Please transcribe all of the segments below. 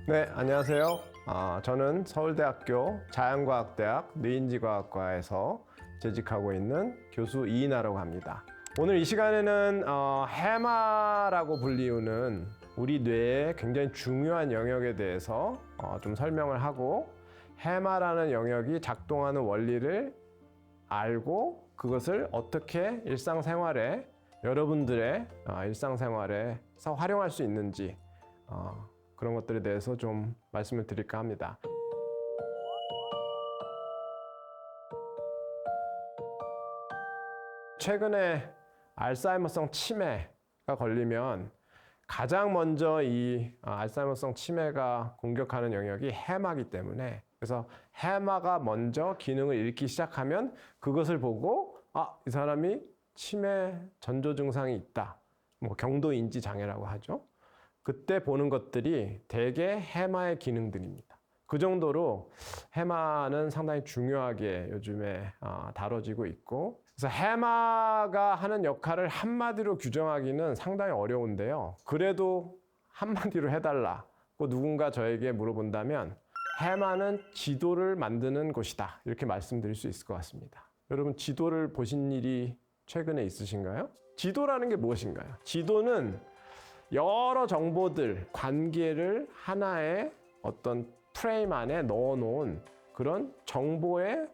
네, 안녕하세요. 저는 서울대학교 자연과학대학 뇌인지과학과에서 재직하고 있는 교수 이인하라고 합니다. 오늘 이 시간에는 해마라고 불리우는 우리 뇌의 굉장히 중요한 영역에 대해서 좀 설명을 하고, 해마라는 영역이 작동하는 원리를 알고 그것을 어떻게 일상생활에, 여러분들의 일상생활에서 활용할 수 있는지 그런 것들에 대해서 좀 말씀을 드릴까 합니다. 최근에 알츠하이머성 치매가 걸리면 가장 먼저 이 알츠하이머성 치매가 공격하는 영역이 해마이기 때문에, 그래서 해마가 먼저 기능을 잃기 시작하면 그것을 보고 이 사람이 치매 전조 증상이 있다, 뭐 경도인지 장애라고 하죠. 그때 보는 것들이 대개 해마의 기능들입니다. 그 정도로 해마는 상당히 중요하게 요즘에 다뤄지고 있고, 그래서 해마가 하는 역할을 한마디로 규정하기는 상당히 어려운데요. 그래도 한마디로 해달라고 누군가 저에게 물어본다면 해마는 지도를 만드는 곳이다, 이렇게 말씀드릴 수 있을 것 같습니다. 여러분, 지도를 보신 일이 최근에 있으신가요? 지도라는 게 무엇인가요? 지도는 여러 정보들, 관계를 하나의 어떤 프레임 안에 넣어놓은 그런 정보의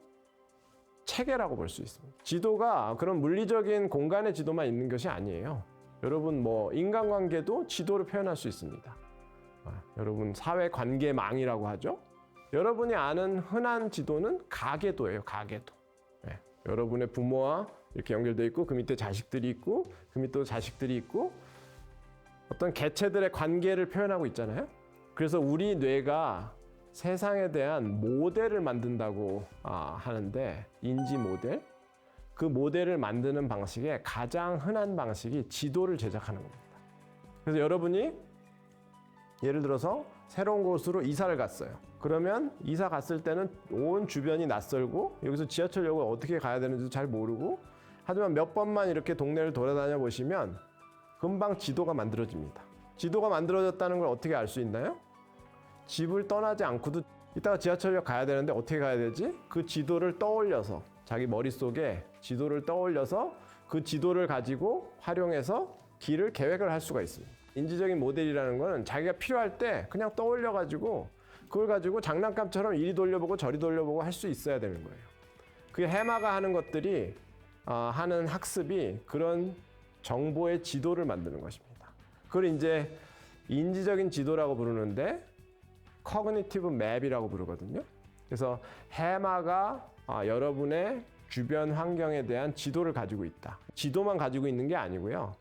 체계라고 볼 수 있습니다. 지도가 그런 물리적인 공간의 지도만 있는 것이 아니에요. 여러분, 인간관계도 지도를 표현할 수 있습니다. 여러분, 사회관계망이라고 하죠. 여러분이 아는 흔한 지도는 가계도예요. 가계도. 여러분의 부모와 이렇게 연결되어 있고, 그 밑에 자식들이 있고, 그 밑에 자식들이 있고, 어떤 개체들의 관계를 표현하고 있잖아요. 그래서 우리 뇌가 세상에 대한 모델을 만든다고 하는데, 인지 모델, 그 모델을 만드는 방식의 가장 흔한 방식이 지도를 제작하는 겁니다. 그래서 여러분이 예를 들어서 새로운 곳으로 이사를 갔어요. 그러면 이사 갔을 때는 온 주변이 낯설고, 여기서 지하철역을 어떻게 가야 되는지도 잘 모르고, 하지만 몇 번만 이렇게 동네를 돌아다녀 보시면 금방 지도가 만들어집니다. 지도가 만들어졌다는 걸 어떻게 알 수 있나요? 집을 떠나지 않고도 이따가 지하철역 가야 되는데 어떻게 가야 되지? 그 지도를 떠올려서, 자기 머릿속에 지도를 떠올려서 그 지도를 가지고 활용해서 길을 계획을 할 수가 있습니다. 인지적인 모델이라는 거는 자기가 필요할 때 그냥 떠올려가지고 그걸 가지고 장난감처럼 이리 돌려보고 저리 돌려보고 할 수 있어야 되는 거예요. 그게 해마가 하는 것들이 하는 학습이 그런 정보의 지도를 만드는 것입니다. 그걸 이제 인지적인 지도라고 부르는데 Cognitive Map이라고 부르거든요. 그래서 해마가 여러분의 주변 환경에 대한 지도를 가지고 있다. 지도만 가지고 있는 게 아니고요.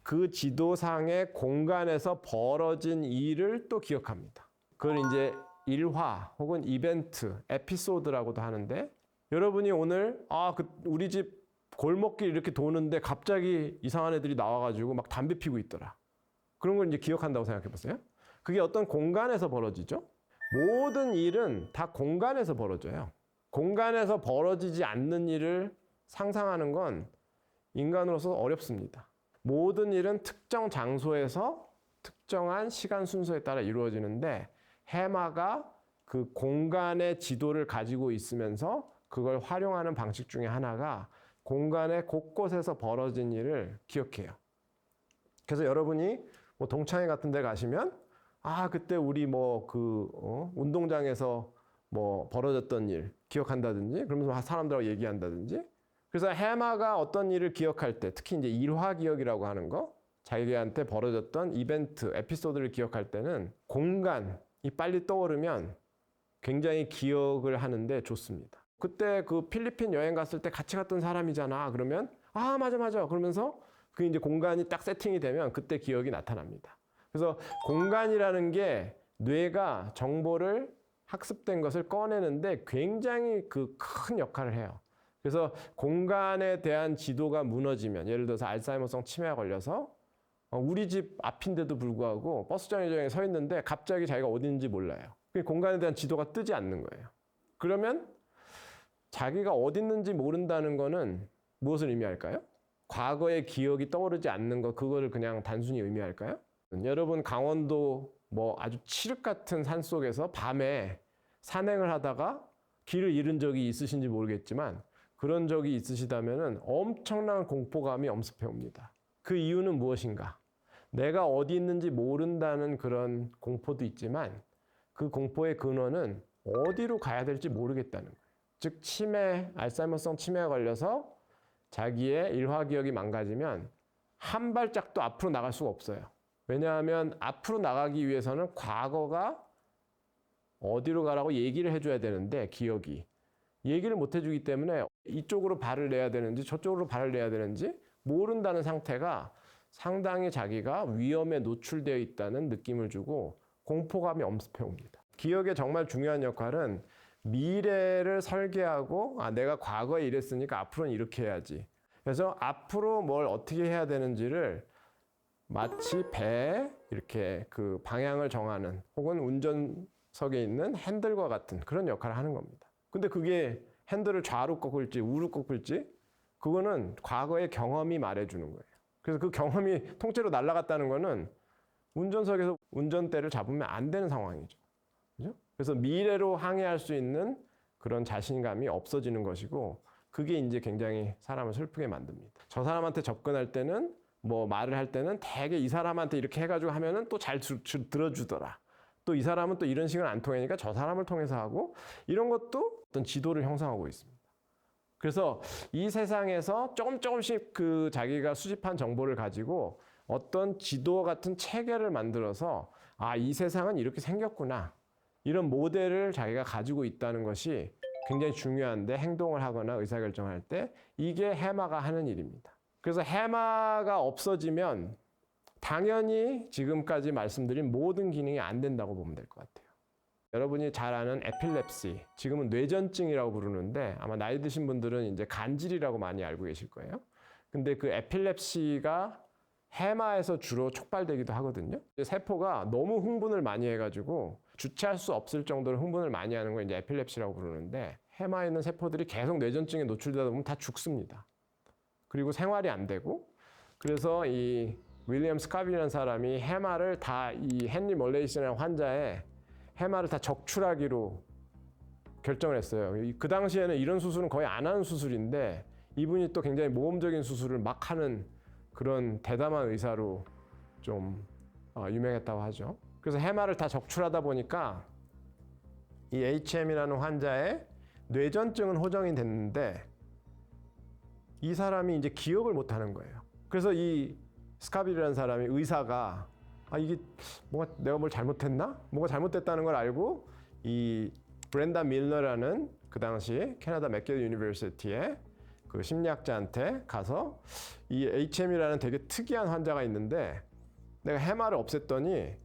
그 지도상의 공간에서 벌어진 일을 또 기억합니다. 그걸 이제 일화 혹은 이벤트, 에피소드라고도 하는데, 여러분이 오늘 우리 집 골목길 이렇게 도는데 갑자기 이상한 애들이 나와가지고 막 담배 피고 있더라. 그런 걸 이제 기억한다고 생각해 보세요. 그게 어떤 공간에서 벌어지죠. 모든 일은 다 공간에서 벌어져요. 공간에서 벌어지지 않는 일을 상상하는 건 인간으로서 어렵습니다. 모든 일은 특정 장소에서 특정한 시간 순서에 따라 이루어지는데, 해마가 그 공간의 지도를 가지고 있으면서 그걸 활용하는 방식 중에 하나가 공간의 곳곳에서 벌어진 일을 기억해요. 그래서 여러분이 동창회 같은 데 가시면 그때 우리 운동장에서 벌어졌던 일 기억한다든지, 그러면서 사람들하고 얘기한다든지. 그래서 해마가 어떤 일을 기억할 때, 특히 이제 일화 기억이라고 하는 거, 자기한테 벌어졌던 이벤트, 에피소드를 기억할 때는 공간이 빨리 떠오르면 굉장히 기억을 하는데 좋습니다. 그때 그 필리핀 여행 갔을 때 같이 갔던 사람이잖아. 그러면 맞아. 그러면서 그 이제 공간이 딱 세팅이 되면 그때 기억이 나타납니다. 그래서 공간이라는 게 뇌가 정보를 학습된 것을 꺼내는데 굉장히 그 큰 역할을 해요. 그래서 공간에 대한 지도가 무너지면, 예를 들어서 알츠하이머성 치매가 걸려서 우리 집 앞인데도 불구하고 버스 정류장에 서 있는데 갑자기 자기가 어디 있는지 몰라요. 공간에 대한 지도가 뜨지 않는 거예요. 그러면 자기가 어디 있는지 모른다는 거는 무엇을 의미할까요? 과거의 기억이 떠오르지 않는 거, 그거를 그냥 단순히 의미할까요? 여러분, 강원도 뭐 아주 칠흑 같은 산 속에서 밤에 산행을 하다가 길을 잃은 적이 있으신지 모르겠지만 그런 적이 있으시다면은 엄청난 공포감이 엄습해 옵니다. 그 이유는 무엇인가? 내가 어디 있는지 모른다는 그런 공포도 있지만 그 공포의 근원은 어디로 가야 될지 모르겠다는 거예요. 즉 치매, 알츠하이머성 치매에 걸려서 자기의 일화기억이 망가지면 한 발짝도 앞으로 나갈 수가 없어요. 왜냐하면 앞으로 나가기 위해서는 과거가 어디로 가라고 얘기를 해줘야 되는데 기억이 얘기를 못 해주기 때문에 이쪽으로 발을 내야 되는지 저쪽으로 발을 내야 되는지 모른다는 상태가 상당히 자기가 위험에 노출되어 있다는 느낌을 주고 공포감이 엄습해 옵니다. 기억의 정말 중요한 역할은 미래를 설계하고 내가 과거에 이랬으니까 앞으로는 이렇게 해야지. 그래서 앞으로 뭘 어떻게 해야 되는지를 마치 배에 이렇게 그 방향을 정하는 혹은 운전석에 있는 핸들과 같은 그런 역할을 하는 겁니다. 근데 그게 핸들을 좌로 꺾을지 우로 꺾을지 그거는 과거의 경험이 말해주는 거예요. 그래서 그 경험이 통째로 날아갔다는 거는 운전석에서 운전대를 잡으면 안 되는 상황이죠. 그죠? 그래서 미래로 항해할 수 있는 그런 자신감이 없어지는 것이고 그게 이제 굉장히 사람을 슬프게 만듭니다. 저 사람한테 접근할 때는 뭐 말을 할 때는 되게 이 사람한테 이렇게 해가지고 하면은 또 잘 들어주더라. 또 이 사람은 또 이런 식으로 안 통하니까 저 사람을 통해서 하고 이런 것도 어떤 지도를 형성하고 있습니다. 그래서 이 세상에서 조금씩 그 자기가 수집한 정보를 가지고 어떤 지도 같은 체계를 만들어서 이 세상은 이렇게 생겼구나. 이런 모델을 자기가 가지고 있다는 것이 굉장히 중요한데 행동을 하거나 의사결정할 때 이게 해마가 하는 일입니다. 그래서 해마가 없어지면 당연히 지금까지 말씀드린 모든 기능이 안 된다고 보면 될 것 같아요. 여러분이 잘 아는 에필랩시, 지금은 뇌전증이라고 부르는데 아마 나이 드신 분들은 이제 간질이라고 많이 알고 계실 거예요. 근데 그 에필랩시가 해마에서 주로 촉발되기도 하거든요. 세포가 너무 흥분을 많이 해가지고 주체할 수 없을 정도로 흥분을 많이 하는 걸 이제 에필랩시라고 부르는데 해마에 있는 세포들이 계속 뇌전증에 노출되다 보면 다 죽습니다. 그리고 생활이 안 되고 그래서 이 윌리엄 스카빌이라는 사람이 해마를 다 이 헨리 몰레이슨이라는 환자의 해마를 다 적출하기로 결정을 했어요. 그 당시에는 이런 수술은 거의 안 하는 수술인데 이분이 또 굉장히 모험적인 수술을 막 하는 그런 대담한 의사로 좀 유명했다고 하죠. 그래서 해마를 다 적출하다 보니까 이 HM이라는 환자의 뇌전증은 호전이 됐는데 이 사람이 이제 기억을 못 하는 거예요. 그래서 이 스카빌이라는 사람이 의사가 이게 뭐가 내가 뭘 잘못했나? 뭐가 잘못됐다는 걸 알고 이 브렌다 밀러라는 그 당시 캐나다 맥길 유니버시티의 그 심리학자한테 가서 이 HM이라는 되게 특이한 환자가 있는데 내가 해마를 없앴더니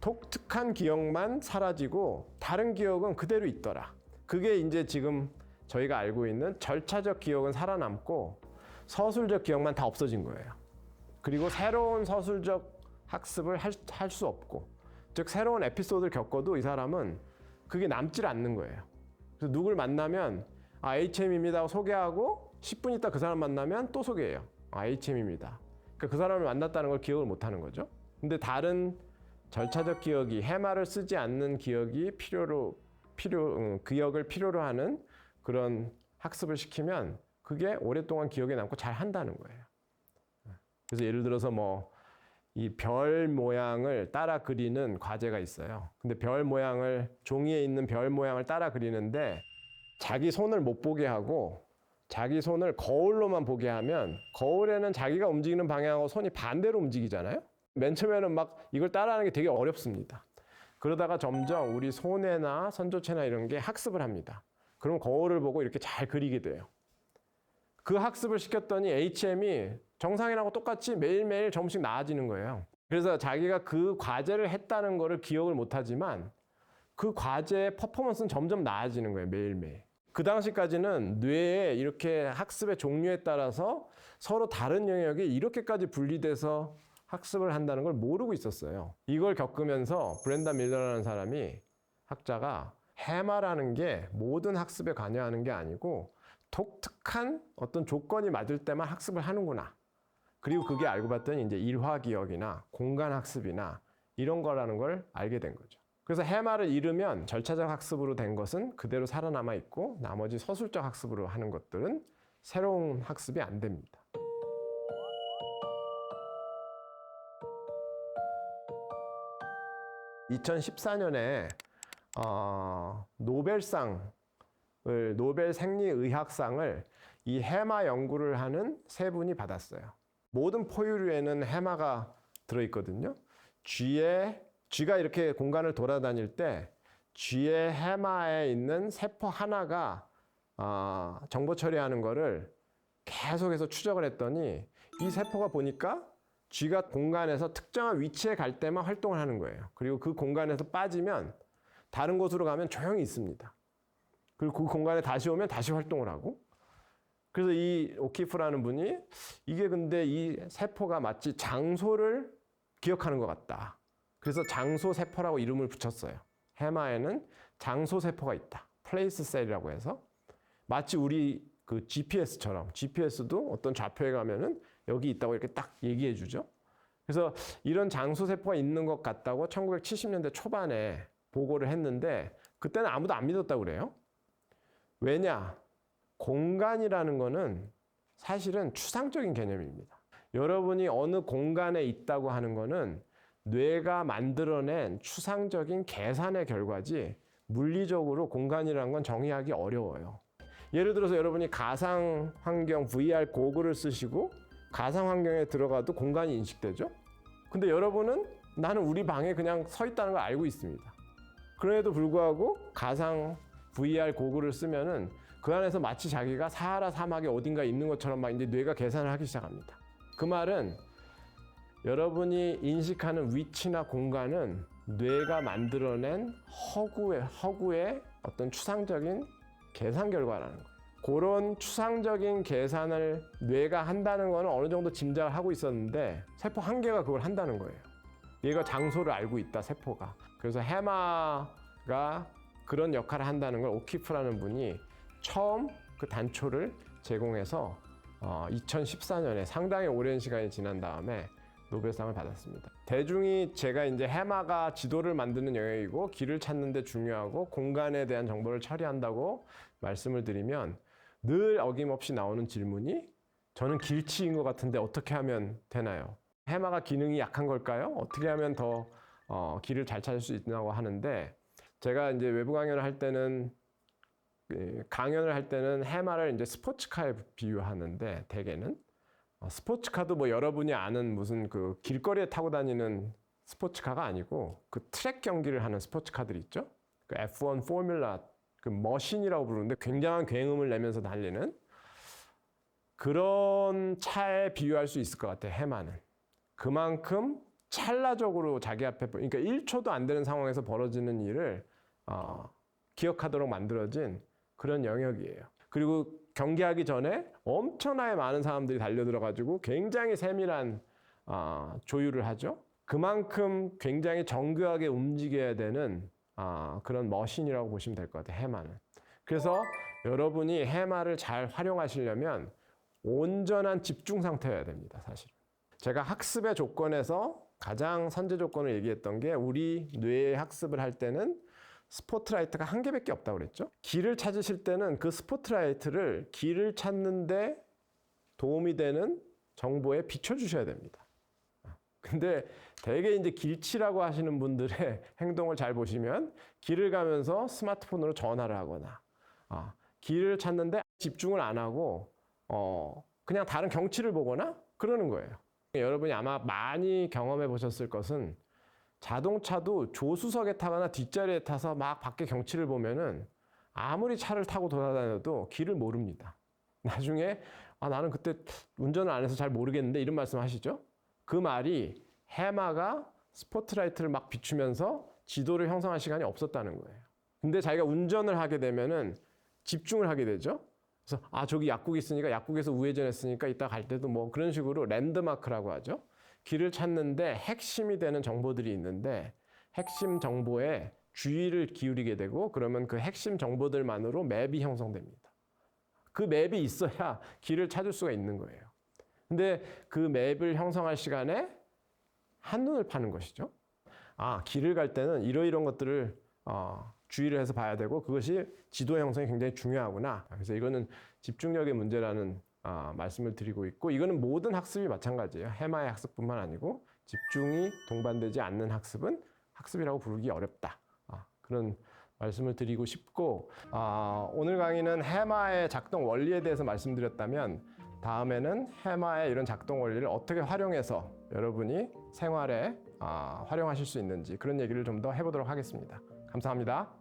독특한 기억만 사라지고 다른 기억은 그대로 있더라. 그게 이제 지금 저희가 알고 있는 절차적 기억은 살아남고 서술적 기억만 다 없어진 거예요. 그리고 새로운 서술적 학습을 할 수 없고 즉 새로운 에피소드를 겪어도 이 사람은 그게 남질 않는 거예요. 그래서 누굴 만나면 HM입니다 하고 소개하고 10분 있다 그 사람 만나면 또 소개해요. HM입니다. 그러니까 그 사람을 만났다는 걸 기억을 못 하는 거죠. 근데 다른 절차적 기억이 해마를 쓰지 않는 기억이 기억을 필요로 하는 그런 학습을 시키면 그게 오랫동안 기억에 남고 잘 한다는 거예요. 그래서 예를 들어서 뭐 이 별 모양을 따라 그리는 과제가 있어요. 근데 별 모양을 종이에 있는 별 모양을 따라 그리는데 자기 손을 못 보게 하고 자기 손을 거울로만 보게 하면 거울에는 자기가 움직이는 방향하고 손이 반대로 움직이잖아요. 맨 처음에는 막 이걸 따라하는 게 되게 어렵습니다. 그러다가 점점 우리 손해나 선조체나 이런 게 학습을 합니다. 그럼 거울을 보고 이렇게 잘 그리게 돼요. 그 학습을 시켰더니 HM이 정상이랑 똑같이 매일매일 조금씩 나아지는 거예요. 그래서 자기가 그 과제를 했다는 거를 기억을 못하지만 그 과제의 퍼포먼스는 점점 나아지는 거예요. 매일매일. 그 당시까지는 뇌에 이렇게 학습의 종류에 따라서 서로 다른 영역이 이렇게까지 분리돼서 학습을 한다는 걸 모르고 있었어요. 이걸 겪으면서 브렌다 밀러라는 사람이 학자가 해마라는 게 모든 학습에 관여하는 게 아니고 독특한 어떤 조건이 맞을 때만 학습을 하는구나. 그리고 그게 알고 봤더니 이제 일화 기억이나 공간 학습이나 이런 거라는 걸 알게 된 거죠. 그래서 해마를 잃으면 절차적 학습으로 된 것은 그대로 살아남아 있고 나머지 서술적 학습으로 하는 것들은 새로운 학습이 안 됩니다. (2014년에) 노벨 생리의학상을 이 해마 연구를 하는 세 분이 받았어요. 모든 포유류에는 해마가 들어있거든요. 쥐가 이렇게 공간을 돌아다닐 때 쥐의 해마에 있는 세포 하나가 정보 처리하는 거를 계속해서 추적을 했더니 이 세포가 보니까 쥐가 공간에서 특정한 위치에 갈 때만 활동을 하는 거예요. 그리고 그 공간에서 빠지면 다른 곳으로 가면 조용히 있습니다. 그리고 그 공간에 다시 오면 다시 활동을 하고. 그래서 이 오키프라는 분이 이게 근데 이 세포가 마치 장소를 기억하는 것 같다. 그래서 장소세포라고 이름을 붙였어요. 해마에는 장소세포가 있다. 플레이스 셀이라고 해서 마치 우리 그 GPS처럼 GPS도 어떤 좌표에 가면은 여기 있다고 이렇게 딱 얘기해 주죠. 그래서 이런 장소세포가 있는 것 같다고 1970년대 초반에 보고를 했는데 그때는 아무도 안 믿었다고 그래요. 왜냐? 공간이라는 거는 사실은 추상적인 개념입니다. 여러분이 어느 공간에 있다고 하는 거는 뇌가 만들어낸 추상적인 계산의 결과지 물리적으로 공간이라는 건 정의하기 어려워요. 예를 들어서 여러분이 가상환경 VR 고글을 쓰시고 가상환경에 들어가도 공간이 인식되죠? 근데 여러분은 나는 우리 방에 그냥 서 있다는 걸 알고 있습니다. 그럼에도 불구하고 가상 VR 고글을 쓰면은 그 안에서 마치 자기가 사하라 사막에 어딘가 있는 것처럼 막 이제 뇌가 계산을 하기 시작합니다. 그 말은 여러분이 인식하는 위치나 공간은 뇌가 만들어낸 허구의 어떤 추상적인 계산 결과라는 거예요. 그런 추상적인 계산을 뇌가 한다는 거는 어느 정도 짐작을 하고 있었는데 세포 한 개가 그걸 한다는 거예요. 얘가 장소를 알고 있다, 세포가. 그래서 해마가 그런 역할을 한다는 걸 오키프라는 분이 처음 그 단초를 제공해서 2014년에 상당히 오랜 시간이 지난 다음에 노벨상을 받았습니다. 대중이 제가 이제 해마가 지도를 만드는 영역이고 길을 찾는 데 중요하고 공간에 대한 정보를 처리한다고 말씀을 드리면 늘 어김없이 나오는 질문이 저는 길치인 것 같은데 어떻게 하면 되나요? 해마가 기능이 약한 걸까요? 어떻게 하면 더 길을 잘 찾을 수 있나고 하는데 제가 이제 외부 강연을 할 때는 해마를 이제 스포츠카에 비유하는데 대개는 스포츠카도 뭐 여러분이 아는 무슨 그 길거리에 타고 다니는 스포츠카가 아니고 그 트랙 경기를 하는 스포츠카들 있죠? 그 F1 포뮬라 그 머신이라고 부르는데 굉장한 굉음을 내면서 달리는 그런 차에 비유할 수 있을 것 같아요. 해마는. 그만큼 찰나적으로 자기 앞에 그러니까 1초도 안 되는 상황에서 벌어지는 일을 기억하도록 만들어진 그런 영역이에요. 그리고 경기하기 전에 엄청나게 많은 사람들이 달려들어가지고 굉장히 세밀한 조율을 하죠. 그만큼 굉장히 정교하게 움직여야 되는 그런 머신이라고 보시면 될 것 같아요. 해마는. 그래서 여러분이 해마를 잘 활용하시려면 온전한 집중 상태여야 됩니다. 사실. 제가 학습의 조건에서 가장 선제 조건을 얘기했던 게 우리 뇌의 학습을 할 때는 스포트라이트가 한 개밖에 없다고 그랬죠. 길을 찾으실 때는 그 스포트라이트를 길을 찾는데 도움이 되는 정보에 비춰주셔야 됩니다. 근데 대개 이제 길치라고 하시는 분들의 행동을 잘 보시면 길을 가면서 스마트폰으로 전화를 하거나 길을 찾는데 집중을 안 하고 그냥 다른 경치를 보거나 그러는 거예요. 여러분이 아마 많이 경험해 보셨을 것은 자동차도 조수석에 타거나 뒷자리에 타서 막 밖에 경치를 보면은 아무리 차를 타고 돌아다녀도 길을 모릅니다. 나중에 나는 그때 운전을 안 해서 잘 모르겠는데 이런 말씀 하시죠? 그 말이 해마가 스포트라이트를 막 비추면서 지도를 형성할 시간이 없었다는 거예요. 근데 자기가 운전을 하게 되면은 집중을 하게 되죠. 그래서 저기 약국이 있으니까 약국에서 우회전했으니까 이따 갈 때도 뭐 그런 식으로 랜드마크라고 하죠. 길을 찾는데 핵심이 되는 정보들이 있는데 핵심 정보에 주의를 기울이게 되고 그러면 그 핵심 정보들만으로 맵이 형성됩니다. 그 맵이 있어야 길을 찾을 수가 있는 거예요. 근데 그 맵을 형성할 시간에 한눈을 파는 것이죠. 길을 갈 때는 이러이러한 것들을 주의를 해서 봐야 되고 그것이 지도 형성이 굉장히 중요하구나. 그래서 이거는 집중력의 문제라는 말씀을 드리고 있고 이거는 모든 학습이 마찬가지예요. 해마의 학습뿐만 아니고 집중이 동반되지 않는 학습은 학습이라고 부르기 어렵다. 그런 말씀을 드리고 싶고 오늘 강의는 해마의 작동 원리에 대해서 말씀드렸다면 다음에는 해마의 이런 작동 원리를 어떻게 활용해서 여러분이 생활에 활용하실 수 있는지 그런 얘기를 좀 더 해보도록 하겠습니다. 감사합니다.